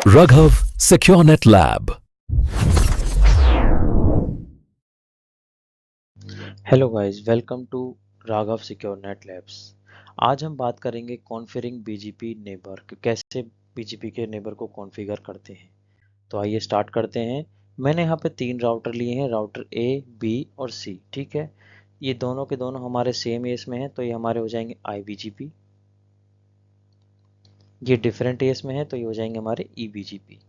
Raghav SecureNet Lab. Hello guys, welcome to Raghav SecureNet Labs. आज हम बात करेंगे कॉन्फ़िगरिंग बीजीपी नेबर कि कैसे बीजीपी के नेबर को कॉन्फ़िगर करते हैं। तो आइए स्टार्ट करते हैं। मैंने यहाँ पे 3 राउटर लिए हैं, राउटर ए, बी और सी। ठीक है, ये दोनों के दोनों हमारे सेम एएस में हैं, तो ये हमारे हो जाएंगे आईबीजीपी। ये डिफरेंट एएस में है, तो ये हो जाएंगे हमारे ईबीजीपी।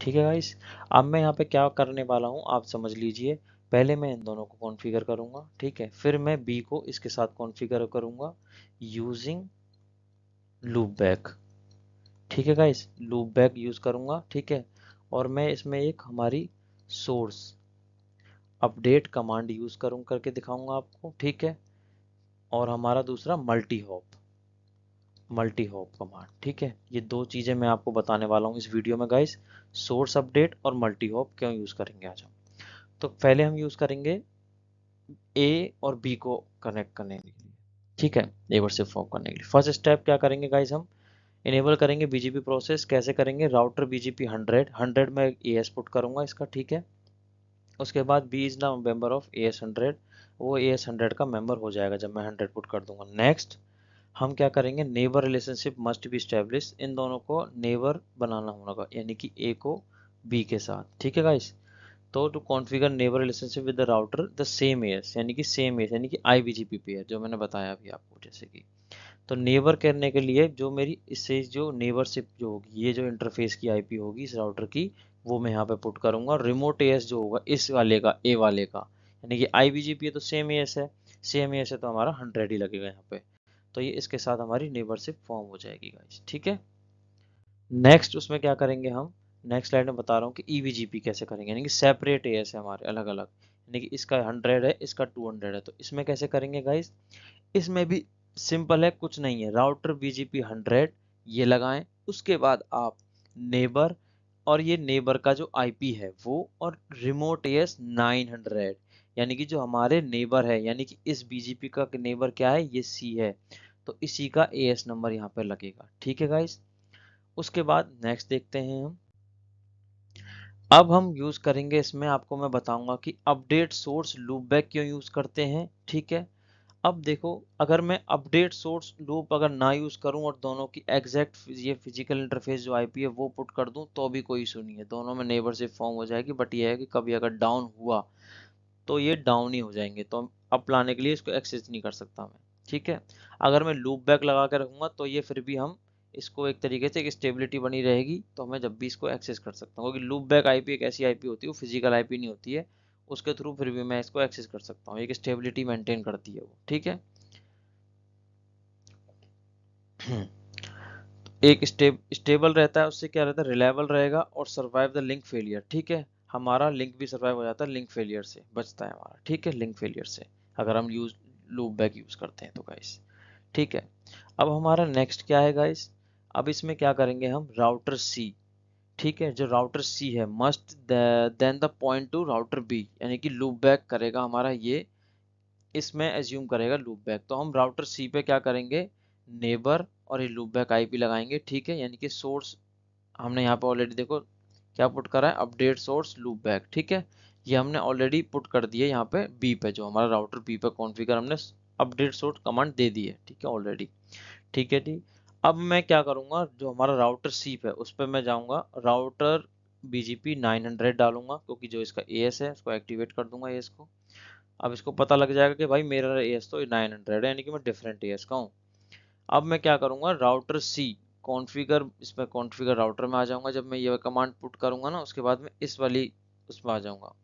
ठीक है गाइस, अब मैं यहाँ पे क्या करने वाला हूँ आप समझ लीजिए। पहले मैं इन दोनों को कॉन्फ़िगर करूँगा, ठीक है, फिर मैं बी को इसके साथ कॉन्फ़िगर करूँगा यूजिंग लूप बैक। ठीक है गाइस, लूप बैक यूज़ करूँगा, ठीक है। और मैं इसमें एक हमारी सोर्स अपडेट कमांड यूज़ करूँ करके दिखाऊंगा आपको, ठीक है। और हमारा दूसरा मल्टी हॉप कमांड, ठीक है। ये दो चीज़ें मैं आपको बताने वाला हूँ इस वीडियो में गाइस। सोर्स अपडेट और मल्टी हॉप क्यों यूज़ करेंगे आज हम। तो पहले हम यूज़ करेंगे ए और बी को कनेक्ट करने के लिए, ठीक है, नेबर से फॉर्म करने के लिए। फर्स्ट स्टेप क्या करेंगे गाइस, हम इनेबल करेंगे बीजीपी प्रोसेस। कैसे करेंगे, राउटर बीजीपी 100 में एएस पुट करूंगा इसका, ठीक है। उसके बाद B is the member of AS 100, वो एएस 100 का मेंबर हो जाएगा जब मैं 100 पुट कर दूंगा। नेक्स्ट हम क्या करेंगे, neighbour relationship must be establish, इन दोनों को नेबर बनाना होगा, यानी कि ए को बी के साथ, ठीक है गाइस। तो to configure neighbour relationship with the router the same AS, यानी कि सेम एएस यानी कि आईबीजीपी पेयर जो मैंने बताया अभी आपको, जैसे कि तो नेबर करने के लिए जो मेरी इससे जो नेबरशिप जो होगी, ये जो इंटरफेस की आईपी होगी इस राउटर की, वो मैं यहाँ पे पुट करूंगा। और रिमोट एएस जो होगा इस वाले का, ए वाले का, यानी कि आईबीजीपी है तो सेम एएस है, सेम एएस है तो हमारा 100 ही लगेगा यहाँ पे। तो ये इसके साथ हमारी नेबरशिप फॉर्म हो जाएगी गाइस, ठीक है। नेक्स्ट उसमें क्या करेंगे हम, नेक्स्ट स्लाइड में बता रहा हूँ कि ईवीजीपी कैसे करेंगे, यानी कि सेपरेट एएस है हमारे अलग अलग, यानी कि इसका 100 है इसका 200 है, तो इसमें कैसे करेंगे गाइस। इसमें भी सिंपल है, कुछ नहीं है, राउटर बीजीपी 100 ये लगाएं। उसके बाद आप नेबर, और ये नेबर का जो आईपी है वो, और रिमोट एएस 900, यानी कि जो हमारे नेबर है, यानी कि इस बीजीपी का नेबर क्या है, ये सी है, तो इसी का एएस नंबर यहाँ पे लगेगा, ठीक है गाइस। उसके बाद नेक्स्ट देखते हैं हम। अब हम यूज करेंगे इसमें, आपको मैं बताऊंगा कि अपडेट सोर्स लूप बैक क्यों यूज करते हैं, ठीक है। अब देखो, अगर मैं अपडेट सोर्स लूप अगर ना यूज करूं और दोनों की एग्जैक्ट ये फिजिकल इंटरफेस जो आईपी है वो पुट कर दूं, तो भी कोई इशू नहीं है, दोनों में नेबरशिप फॉर्म हो जाएगी। बट ये है कि कभी अगर डाउन हुआ तो ये डाउन ही हो जाएंगे, तो अप लाने के लिए इसको एक्सेस नहीं कर सकता मैं, ठीक है। अगर मैं लूप बैक लगा के रखूंगा तो ये फिर भी हम इसको एक तरीके से एक स्टेबिलिटी बनी रहेगी, तो मैं जब भी इसको एक्सेस कर सकता हूँ, क्योंकि लूप बैक आईपी एक ऐसी आईपी होती है, वो फिजिकल आईपी नहीं होती है, उसके थ्रू फिर भी मैं इसको एक्सेस कर सकता हूँ, एक स्टेबिलिटी मेंटेन करती है वो, ठीक है। एक स्टेबल रहता है, उससे क्या रहता है, रिलायबल रहेगा और सर्वाइव द लिंक फेलियर, ठीक है। हमारा लिंक भी सर्वाइव हो जाता है, लिंक फेलियर से बचता है हमारा, ठीक है, लिंक फेलियर से, अगर हम यूज लूप बैक यूज करते हैं तो गाइस, ठीक है। अब हमारा नेक्स्ट क्या है गाइस, अब इसमें क्या करेंगे हम, राउटर सी, ठीक है, जो राउटर सी है must then the point to router B, यानी कि लूप बैक करेगा हमारा ये, इसमें एज्यूम करेगा लूप बैक, तो हम राउटर सी पे क्या करेंगे, नेबर और ये लूप बैक आईपी लगाएंगे, ठीक है। यानी कि सोर्स हमने यहाँ पे ऑलरेडी देखो क्या पुट करा है, अपडेट सोर्स लूप बैक, ठीक है। ये हमने ऑलरेडी पुट कर दिया यहाँ पे बी पे, जो हमारा राउटर बी पे कॉन्फ़िगर हमने अपडेट सोर्स कमांड दे दी है, ठीक है ऑलरेडी, ठीक है ठीक। अब मैं क्या करूँगा, जो हमारा राउटर सी पे उस पर मैं जाऊँगा, राउटर बीजीपी 900 डालूंगा, क्योंकि जो इसका एएस है उसको एक्टिवेट कर दूंगा एएस को। अब इसको पता लग जाएगा कि भाई मेरा एएस तो 900 है, यानी कि मैं डिफरेंट एएस का हूँ। अब मैं क्या करूँगा, राउटर सी कॉन्फ़िगर, इसमें कॉन्फ़िगर राउटर में आ जाऊँगा, जब मैं ये कमांड पुट करूँगा ना, उसके बाद मैं इस वाली उसमें आ जाऊँगा।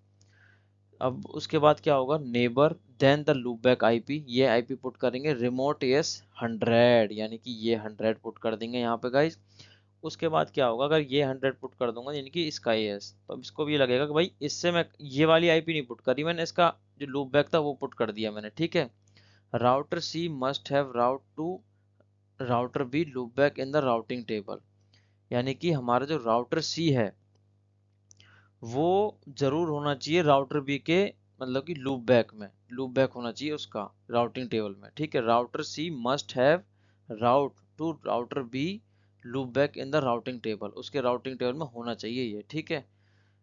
अब उसके बाद क्या होगा, neighbour then the loop back IP, ये आईपी पुट करेंगे, रिमोट एएस 100, यानी कि ये 100 पुट कर देंगे यहाँ पे गाइस। उसके बाद क्या होगा, अगर ये 100 पुट कर दूंगा यानी कि इसका एएस, तो अब इसको भी लगेगा कि भाई इससे मैं ये वाली आईपी नहीं पुट करी मैंने, इसका जो लूप बैक था वो पुट कर दिया मैंने, ठीक है। Router C must have route to router B loopback in the routing table, यानी कि हमारा जो राउटर सी है वो जरूर होना चाहिए राउटर बी के, मतलब कि लूप बैक होना चाहिए उसका राउटिंग टेबल में, ठीक है। Router C must have route to router B loopback in the routing table, उसके राउटिंग टेबल में होना चाहिए ये, ठीक है।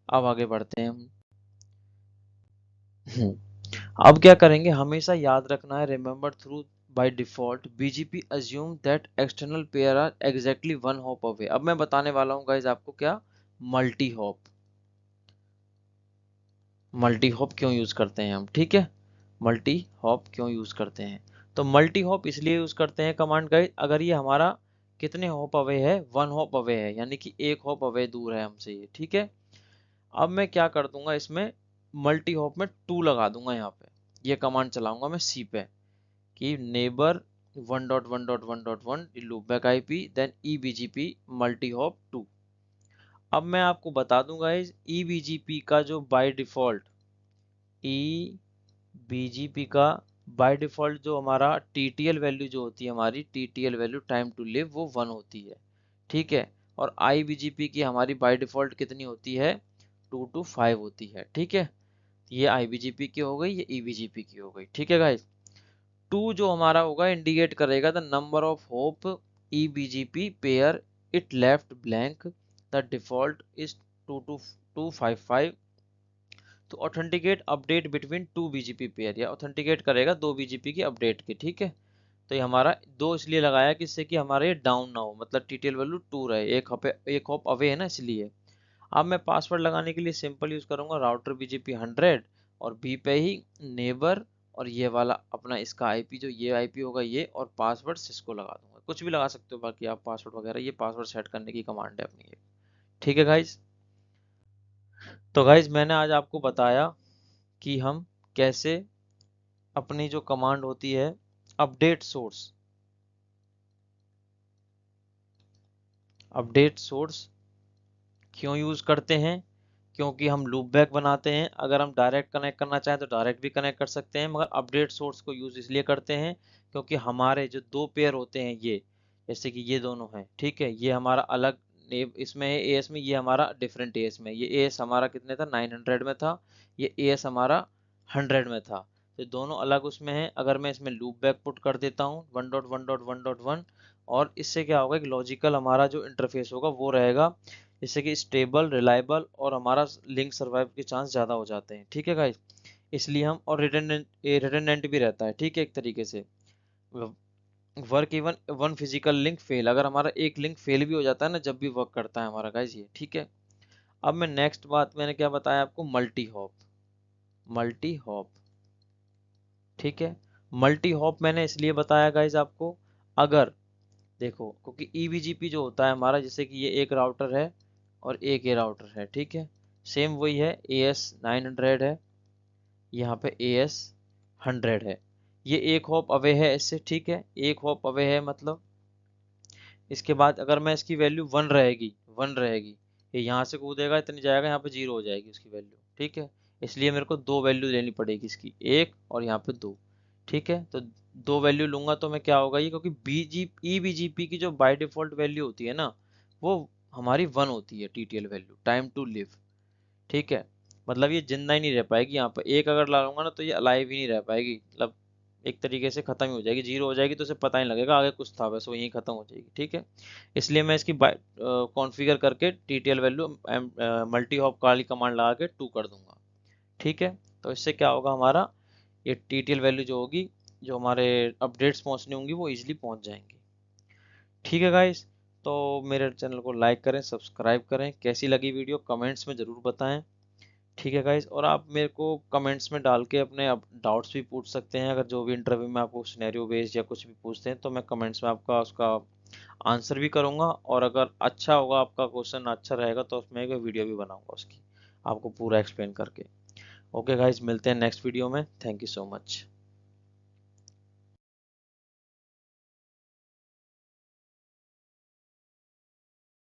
अब आगे बढ़ते हैं हम। अब क्या करेंगे, हमेशा याद रखना है, remember through by default BGP assume that external peer are exactly one hop away. अब मैं बताने वाला हूँ गाइज आपको क्या मल्टी हॉप, मल्टी हॉप क्यों यूज करते हैं हम, ठीक है। मल्टी हॉप क्यों यूज करते हैं, तो मल्टी हॉप इसलिए यूज करते हैं कमांड गाइड, अगर ये हमारा कितने हॉप अवे है, वन हॉप अवे है, यानी कि एक हॉप अवे दूर है हमसे ये, ठीक है। अब मैं क्या कर दूंगा इसमें, मल्टी हॉप में 2 लगा दूंगा यहाँ पे, ये कमांड चलाऊंगा मैं सी पे कि neighbour 1.1.1.1 loop back IP then EBGP multi hop 2। अब मैं आपको बता दूंगा इस ईबीजीपी का जो बाय डिफॉल्ट बीजीपी का बाय डिफॉल्ट जो हमारा टीटीएल वैल्यू जो होती है, हमारी TTL value time to live वो 1 होती है, ठीक है। और आईबीजीपी की हमारी बाय डिफॉल्ट कितनी होती है, 2 to 5 होती है, ठीक है। ये आईबीजीपी की हो गई, ये ईबीजीपी की हो गई, ठीक है गाइस। 2 जो हमारा होगा इंडिकेट करेगा the number of hop EBGP peer it left blank, the default is 22255। तो authenticate update between 2 BGP peer, या ऑथेंटिकेट करेगा 2 बीजीपी की अपडेट की, ठीक है। तो ये हमारा 2 इसलिए लगाया कि इससे कि हमारा ये डाउन ना हो, मतलब टीटीएल वैल्यू 2 रहे, एक हॉप अवे है ना इसलिए। अब मैं पासवर्ड लगाने के लिए सिंपल यूज करूंगा राउटर बीजीपी 100 और बी पे ही नेबर, और ये वाला अपना इसका आईपी जो ये आईपी होगा ये, और पासवर्ड सिस्को लगा दूंगा, कुछ भी लगा सकते हो बाकी आप पासवर्ड वगैरह, ये पासवर्ड सेट करने की कमांड है अपनी ये, ठीक है गाइज। तो गाइज मैंने आज आपको बताया कि हम कैसे अपनी जो कमांड होती है अपडेट सोर्स, अपडेट सोर्स क्यों यूज करते हैं, क्योंकि हम लूप बैक बनाते हैं, अगर हम डायरेक्ट कनेक्ट करना चाहें तो डायरेक्ट भी कनेक्ट कर सकते हैं, मगर अपडेट सोर्स को यूज इसलिए करते हैं क्योंकि हमारे जो 2 पेयर होते हैं ये, जैसे कि ये दोनों हैं, ठीक है, ये हमारा अलग इसमें है एएस में, ये हमारा डिफरेंट एएस में, ये एएस हमारा कितने था 900 में था, ये एएस हमारा 100 में था, तो दोनों अलग उसमें है। अगर मैं इसमें लूप बैक पुट कर देता हूँ 1.1.1.1, और इससे क्या होगा कि लॉजिकल हमारा जो इंटरफेस होगा वो रहेगा, जिससे कि स्टेबल रिलायबल और हमारा लिंक सर्वाइव के चांस ज़्यादा हो जाते हैं, ठीक है गाइस। इसलिए हम, और रिडंडेंट भी रहता है, ठीक है, एक तरीके से work even one physical link fail, अगर हमारा एक लिंक फेल भी हो जाता है ना जब भी वर्क करता है हमारा गाइस ये, ठीक है। अब मैं नेक्स्ट बात मैंने क्या बताया आपको, मल्टी हॉप, मल्टी हॉप, ठीक है। मल्टी हॉप मैंने इसलिए बताया गाइस आपको, अगर देखो क्योंकि ईबीजीपी जो होता है हमारा, जैसे कि ये एक राउटर है और एक ये राउटर है, ठीक है, सेम वही है, एएस 900 है, यहाँ पे एएस 100 है, ये एक हॉप अवे है इससे, ठीक है, एक हॉप अवे है मतलब। इसके बाद अगर मैं इसकी वैल्यू 1 रहेगी, 1 रहेगी, ये यहाँ से कूदेगा इतनी जाएगा, यहाँ पे 0 हो जाएगी उसकी वैल्यू, ठीक है। इसलिए मेरे को 2 वैल्यू लेनी पड़ेगी इसकी, एक और यहाँ पे 2, ठीक है। तो 2 वैल्यू लूंगा तो मैं क्या होगा ये, क्योंकि ईबीजीपी की जो बाय डिफॉल्ट वैल्यू होती है ना वो हमारी 1 होती है, TTL value time to live, ठीक है। मतलब ये जिंदा ही नहीं रह पाएगी, यहाँ पर एक अगर डालूंगा ना तो ये अलाइव ही नहीं रह पाएगी, मतलब एक तरीके से खत्म ही हो जाएगी, 0 हो जाएगी, तो उसे पता नहीं लगेगा आगे कुछ था, बस वो यहीं खत्म हो जाएगी, ठीक है। इसलिए मैं इसकी कॉन्फ़िगर करके टीटीएल वैल्यू मल्टी हॉप काली कमांड लगा के 2 कर दूंगा, ठीक है। तो इससे क्या होगा हमारा, ये टीटीएल वैल्यू जो होगी, जो हमारे अपडेट्स पहुंचनी होंगी वो इजीली पहुंच जाएंगी, ठीक है गाइस। तो मेरे चैनल को लाइक करें, सब्सक्राइब करें, कैसी लगी वीडियो कमेंट्स में ज़रूर बताएं, ठीक है गाइस। और आप मेरे को कमेंट्स में डाल के अपने डाउट्स भी पूछ सकते हैं, अगर जो भी इंटरव्यू में आपको सिनेरियो बेस्ड या कुछ भी पूछते हैं तो मैं कमेंट्स में आपका उसका आंसर भी करूंगा, और अगर अच्छा होगा आपका क्वेश्चन अच्छा रहेगा तो उसमें एक वीडियो भी बनाऊंगा उसकी, आपको पूरा एक्सप्लेन करके। ओके गाइस, मिलते हैं नेक्स्ट वीडियो में, थैंक यू सो मच।